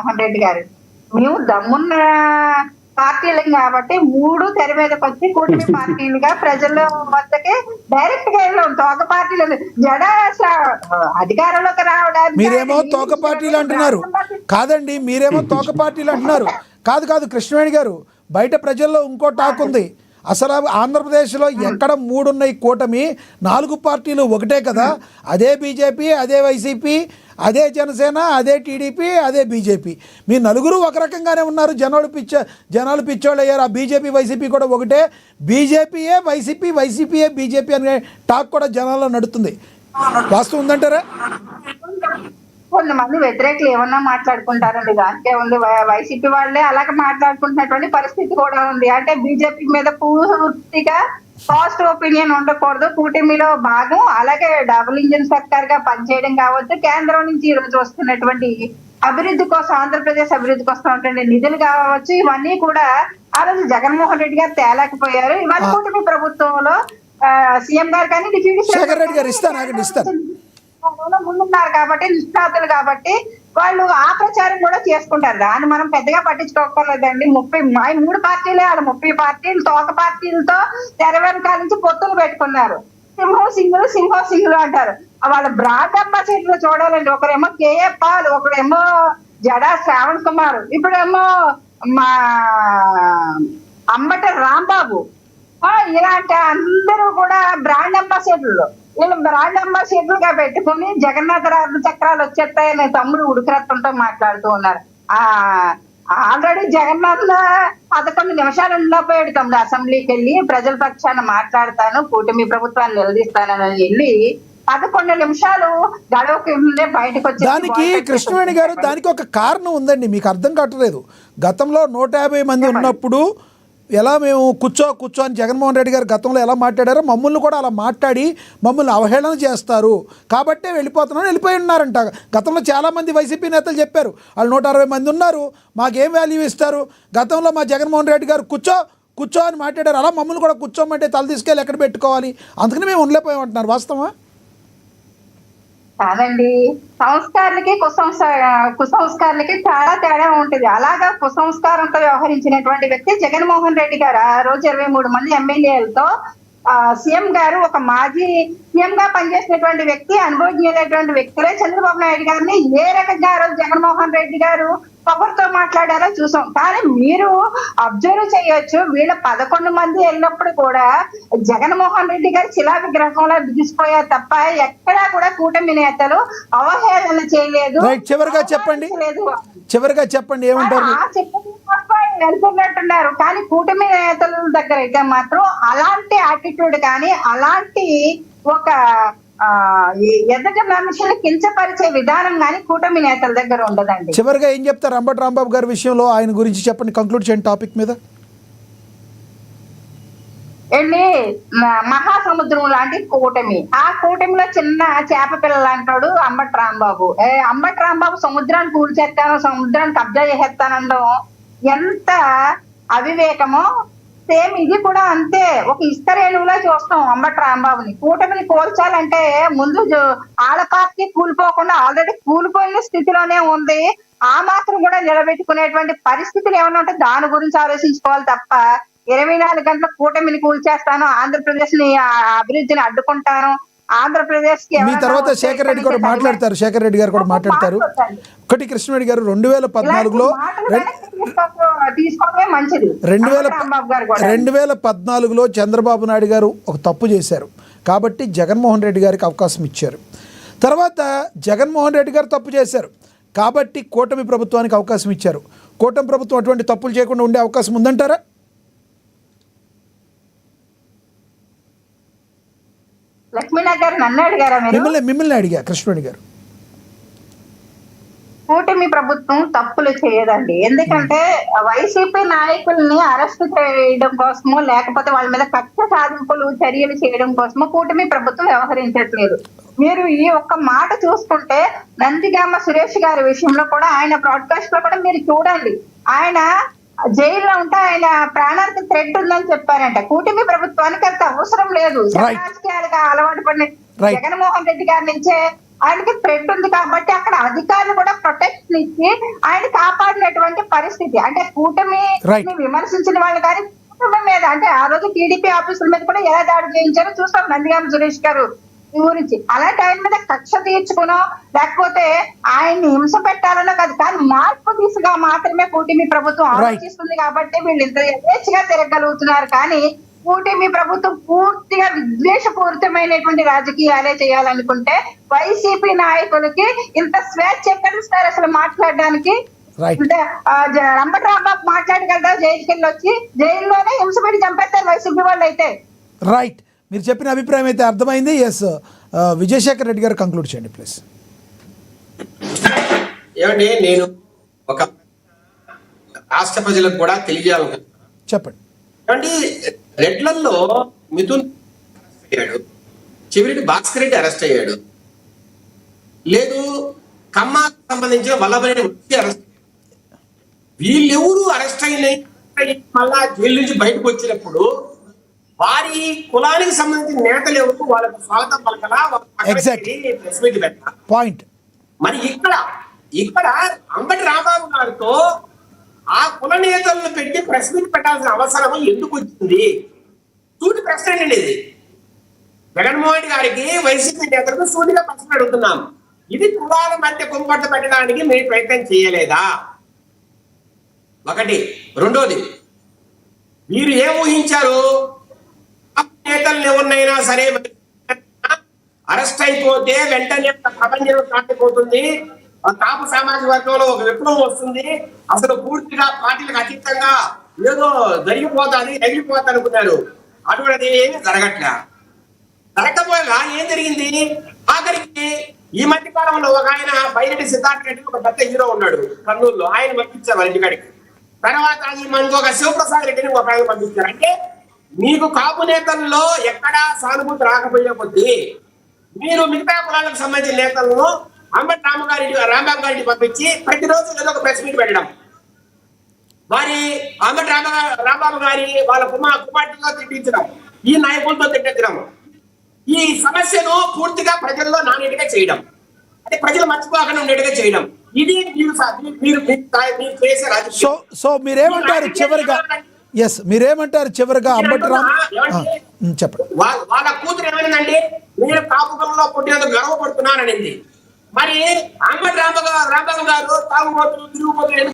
జగన్మోహన్ రెడ్డి గారు. మేము దమ్మున్న పార్టీలం కాబట్టి 3 తెర మీదకి వచ్చి కూటమి పార్టీలుగా ప్రజల వద్దకి డైరెక్ట్ గా వెళ్ళాం. తోక పార్టీలు జడ అధికారంలోకి రావడానికి మీరేమో తోక పార్టీలు అంటున్నారు కాదండి, మీరేమో తోక పార్టీలు అంటున్నారు. కాదు కృష్ణవేణి గారు, బయట ప్రజల్లో ఇంకో టాక్ ఉంది. అసలు ఆంధ్రప్రదేశ్లో ఎక్కడ 3 ఉన్నాయి కూటమి, 4 పార్టీలు ఒకటే కదా. అదే బీజేపీ, అదే వైసీపీ, అదే జనసేన, అదే టీడీపీ, అదే బీజేపీ. మీ నలుగురు ఒక రకంగానే ఉన్నారు. జనాలు పిచ్చోళ్ళు అయ్యారు. ఆ బీజేపీ వైసీపీ కూడా ఒకటే. బీజేపీయే వైసీపీ, వైసీపీయే బీజేపీ అనే టాక్ కూడా జనాల్లో నడుస్తుంది. వాస్తవం ఉందంటారా? కొంతమంది వ్యతిరేకులు ఏమన్నా మాట్లాడుకుంటారండి, దానికే ఉంది. వైసీపీ వాళ్ళే అలాగే మాట్లాడుకుంటున్నటువంటి పరిస్థితి కూడా ఉంది. అంటే బీజేపీ మీద పూర్తిగా పాజిటివ్ ఒపీనియన్ ఉండకూడదు. కూటమిలో భాగం, అలాగే డబుల్ ఇంజిన్ సర్కార్ గా పనిచేయడం కావచ్చు, కేంద్రం నుంచి ఈ రోజు వస్తున్నటువంటి అభివృద్ధి కోసం, ఆంధ్రప్రదేశ్ అభివృద్ధి కోసం ఉంటుండే నిధులు కావచ్చు, ఇవన్నీ కూడా ఆ రోజు జగన్మోహన్ రెడ్డి గారు తేలేకపోయారు. ఇవాళ కూటమి ప్రభుత్వంలో సీఎం గారు కానీ డిప్యూటీ ముందున్నారు కాబట్టి, నిష్ణాతులు కాబట్టి వాళ్ళు ఆ ప్రచారం కూడా చేసుకుంటారు. దాన్ని మనం పెద్దగా పట్టించుకోకర్లేదండి. 3 పార్టీలే, 30 పార్టీలు తోక పార్టీలతో తెర వెనకాల నుంచి పొత్తులు పెట్టుకున్నారు. సింహం సింగులు అంటారు. వాళ్ళ బ్రాండ్ అంబాసిడర్లు చూడాలండి. ఒకరేమో కేఏ పాల్, ఒకరేమో జడా శ్రావణ్ కుమార్, ఇప్పుడేమో మా అంబట రాంబాబు. ఇలాంటి అందరూ కూడా బ్రాండ్ అంబాసిడర్లు. వీళ్ళు బ్రాండ్ అంబాసిడర్లుగా పెట్టుకుని జగన్నాథ రాజు చక్రాలు వచ్చేస్తాయని తమ్ముడు ఉడికరత్తంతో మాట్లాడుతూ ఉన్నారు. ఆల్రెడీ జగన్నాథ్ 11 నిమిషాలు ఉండిపోయాడు తమ్ముడు. అసెంబ్లీకి వెళ్ళి ప్రజల పక్షాన మాట్లాడతాను, కూటమి ప్రభుత్వాన్ని నిలదీస్తానని వెళ్ళి 11 నిమిషాలు గడవకి బయటకు వచ్చి. దానికి కృష్ణవేణి గారు, దానికి ఒక కారణం ఉందండి, మీకు అర్థం కావట్లేదు. గతంలో 150 మంది ఉన్నప్పుడు ఎలా మేము కూర్చో అని జగన్మోహన్ రెడ్డి గారు గతంలో ఎలా మాట్లాడారో, మమ్మల్ని కూడా అలా మాట్లాడి మమ్మల్ని అవహేళన చేస్తారు కాబట్టే వెళ్ళిపోయి ఉన్నారంట. గతంలో చాలామంది వైసీపీ నేతలు చెప్పారు, వాళ్ళు 160 మంది ఉన్నారు, మాకేం వాల్యూ ఇస్తారు, గతంలో మా జగన్మోహన్ రెడ్డి గారు కూర్చో అని మాట్లాడారు, అలా మమ్మల్ని కూడా కూర్చోమంటే తల తీసుకెళ్ళి ఎక్కడ పెట్టుకోవాలి, అందుకని మేము ఉండలేకపోయామంటున్నారు. వాస్తవా? కాదండి, సంస్కారాలకి కుసంస్కారాలకి చాలా తేడా ఉంటుంది. అలాగా కుసంస్కారంతో వ్యవహరించినటువంటి వ్యక్తి జగన్మోహన్ రెడ్డి గారు. ఆ రోజు 23 మంది ఎమ్మెల్యేలతో సీఎం గారు, ఒక మాజీ సీఎం గా పనిచేసినటువంటి వ్యక్తి, అనుభవజ్ఞులైనటువంటి వ్యక్తులే చంద్రబాబు నాయుడు గారిని ఏ రకంగా ఆ రోజు జగన్మోహన్ రెడ్డి గారు పొగరుతో మాట్లాడారో చూసాం. కానీ మీరు అబ్జర్వ్ చేయొచ్చు, వీళ్ళ 11 మంది వెళ్ళినప్పుడు కూడా జగన్మోహన్ రెడ్డి గారు శిలా విగ్రహంలో బిగిసిపోయారు తప్ప ఎక్కడా కూడా కూటమి నేతలు అవహేళన చేయలేదు. చివరిగా చెప్పండి ఏమంటారు? వెళ్తున్నట్టున్నారు. కానీ కూటమి నేతల దగ్గర అయితే మాత్రం అలాంటి యాటిట్యూడ్ కానీ, అలాంటి ఒక ఎదుట మనుషులు కించపరిచే విధానం కానీ కూటమి నేతల దగ్గర ఉండదండి. చివరిగా ఏం చెప్తారు అంబటి రాంబాబు గారి విషయంలో, ఆయన గురించి చెప్పండి, కంక్లూడ్ చేయండి టాపిక్ మీద. మహాసముద్రం లాంటి కూటమి, ఆ కూటమిలో చిన్న చేప పిల్లలు అంటాడు అంబటి రాంబాబు. అంబటి రాంబాబు సముద్రాన్ని కూల్చేస్తాను, సముద్రాన్ని కబ్జా చేసేస్తానండం ఎంత అవివేకమో, సేమ్ ఇది కూడా అంతే. ఒక ఇస్తరేణువులా చూస్తాం అంబటి రాంబాబుని. కూటమిని కోల్చాలంటే ముందు ఆల పార్టీ కూలిపోకుండా ఆల్రెడీ కూలిపోయిన స్థితిలోనే ఉంది. ఆ మాత్రం కూడా నిలబెట్టుకునేటువంటి పరిస్థితులు ఏమైనా ఉంటే దాని గురించి ఆలోచించుకోవాలి తప్ప 24 గంటల కూటమిని కూల్చేస్తాను, ఆంధ్రప్రదేశ్ ని అభివృద్ధిని అడ్డుకుంటాను, ఆంధ్రప్రదేశ్ కి. మీ తర్వాత శేఖర్ రెడ్డి గారు మాట్లాడతారు. ఒకటి కృష్ణరెడ్డి గారు 2014లో 2014లో చంద్రబాబు నాయుడు గారు ఒక తప్పు చేశారు కాబట్టి జగన్మోహన్ రెడ్డి గారికి అవకాశం ఇచ్చారు. తర్వాత జగన్మోహన్ రెడ్డి గారు తప్పు చేశారు కాబట్టి కూటమి ప్రభుత్వానికి అవకాశం ఇచ్చారు. కూటమి ప్రభుత్వం అటువంటి తప్పులు చేయకుండా ఉండే అవకాశం ఉందంటారా? లక్ష్మీనగర్ నన్ను అడిగారా? మిమ్మల్ని అడిగా కృష్ణరెడ్డి గారు. కూటమి ప్రభుత్వం తప్పులు చేయదండి. ఎందుకంటే వైసీపీ నాయకుల్ని అరెస్ట్ చేయడం కోసమో, లేకపోతే వాళ్ళ మీద కక్ష సాధింపులు చర్యలు చేయడం కోసమో కూటమి ప్రభుత్వం వ్యవహరించట్లేదు. మీరు ఈ ఒక్క మాట చూసుకుంటే నందిగామ సురేష్ గారి విషయంలో కూడా, ఆయన బ్రాడ్కాస్ట్ లో కూడా మీరు చూడండి, ఆయన జైల్లో ఉంటే ఆయన ప్రాణానికి థ్రెట్ ఉందని చెప్పారంట. కూటమి ప్రభుత్వానికి అంత అవసరం లేదు. రాజకీయాలుగా అలవాటు పడిన జగన్మోహన్ రెడ్డి గారి నుంచే ఆయనకి థ్రెట్ ఉంది కాబట్టి అక్కడ అధికారులు కూడా ప్రొటెక్షన్ ఇచ్చి ఆయన కాపాడినటువంటి పరిస్థితి. అంటే కూటమి Right. విమర్శించిన వాళ్ళు కానీ కూటమి మీద, అంటే ఆ రోజు టీడీపీ ఆఫీసుల మీద కూడా ఎలా దాడి చేయించారో చూస్తాం నందిగామ సురేష్ గారు గురించి. అలాంటి ఆయన మీద కక్ష తీర్చుకునో లేకపోతే ఆయన్ని హింస పెట్టాలనో కాదు, కానీ మార్పు దిశగా మాత్రమే కూటమి ప్రభుత్వం ఆలోచిస్తుంది కాబట్టి వీళ్ళు ఇంత యథేచ్ఛగా తిరగలుగుతున్నారు. కానీ కూటమి ప్రభుత్వం పూర్తిగా విద్వేషపూరితమైనటువంటి రాజకీయాలే చేయాలనుకుంటే వైసీపీ నాయకులకి ఇంత స్వేచ్ఛ ఎక్కడిస్తారు అసలు మాట్లాడడానికి? రైట్. అంటే రంబటి రాంబాబు మాట్లాడగలరా? జైలుకి వెళ్ళి వచ్చి జైల్లోనే హింస పెట్టి చంపేస్తారు వైసీపీ వాళ్ళు అయితే. రైట్, మీరు చెప్పిన అభిప్రాయం అయితే అర్థమైంది. ఎస్, విజయశేఖర్ రెడ్డి గారు కంక్లూడ్ చేయండి ప్లీజ్. ఏమంటే నేను ఒక రాష్ట్ర ప్రజలకు కూడా తెలియజేయాలి. చెప్పండి. ఏమంటే రెడ్లల్లో మిథున్ అయ్యాడు, చివరికి భాస్కర్ రెడ్డి అరెస్ట్ అయ్యాడు, లేదు ఖమ్మాకు సంబంధించిన వల్లభరెడ్డి వచ్చి అరెస్ట్. వీళ్ళెవరు అరెస్ట్ అయిన మళ్ళా జైలు నుంచి బయటకు వచ్చినప్పుడు వారి కులానికి సంబంధించిన నేతలు ఎవరు వాళ్ళకు స్వాగతం పలకలా, ప్రెస్ మీట్ పెట్టాల పాయింట్. మరి ఇక్కడ అంబటి రాంబాబు గారితో ఆ కుల నేతలను పెట్టి ప్రెస్ మీట్ పెట్టాల్సిన అవసరం ఎందుకు వచ్చింది? సూటి ప్రశ్న అండి ఇది. జగన్మోహన్ గారికి వైసీపీ నేతలకు సూటిగా ప్రశ్న అడుగుతున్నాం. ఇది కులాల మధ్య కుంపట్టు పెట్టడానికి మీరు ప్రయత్నం చేయలేదా? ఒకటి. రెండోది, మీరు ఏం ఊహించారు? నేతలను ఎవరినైనా సరే అరెస్ట్ అయిపోతే వెంటనే ప్రపంచం కాటిపోతుంది, కాపు సామాజిక వర్గంలో ఒక విప్లవం వస్తుంది, అసలు పూర్తిగా పార్టీలకు అతీతంగా ఏదో జరిగిపోతుంది, ఎగిరిపోతుంది అనుకున్నారు. అటువంటిది ఏమీ జరగకపోగా ఏం జరిగింది? ఆఖరికి ఈ మధ్య కాలంలో ఒక ఆయన బైరెడ్డి సిద్ధార్థ రెడ్డి ఒక పెద్ద హీరో ఉన్నాడు కర్నూలులో, ఆయన పంపించారు వాళ్ళ ఇంటికాడికి. తర్వాత మనకు ఒక శివప్రసాద్ రెడ్డిని ఒక ఆయన పంపించారు. అంటే మీకు కాపు నేతల్లో ఎక్కడా సానుభూతి రాకపోయే కొద్దీ మీరు మిగతా కులాలకు సంబంధించిన నేతలను అంబటి రాంబాబు గారిని పంపించి ప్రతిరోజు ఏదో ఒక ప్రెస్ మీట్ పెట్టడం, వారి అంబటి రాంబాబు గారి వాళ్ళ కుమార్తెతో తిట్టించడం, ఈ నాయకులతో తిట్టించడం, ఈ సమస్యను పూర్తిగా ప్రజల్లో నానేటిగా చేయడం, అంటే ప్రజలు మర్చిపోకుండా ఉండేట్టుగా చేయడం. ఇది మీరు చేసే రాజకీయం. సో మీరేమంటారు చివరిగా? ఎస్, మీరేమంటారు చివరిగా? అంబటి చెప్పండి. వాళ్ళ కూతురు ఏమైందండి, నేను కాపుకంలో పుట్టినందుకు గర్వపడుతున్నాననింది. మరి అంబటి రాంబాబు గారు తాగుబోతులు తిరుగుబోతులు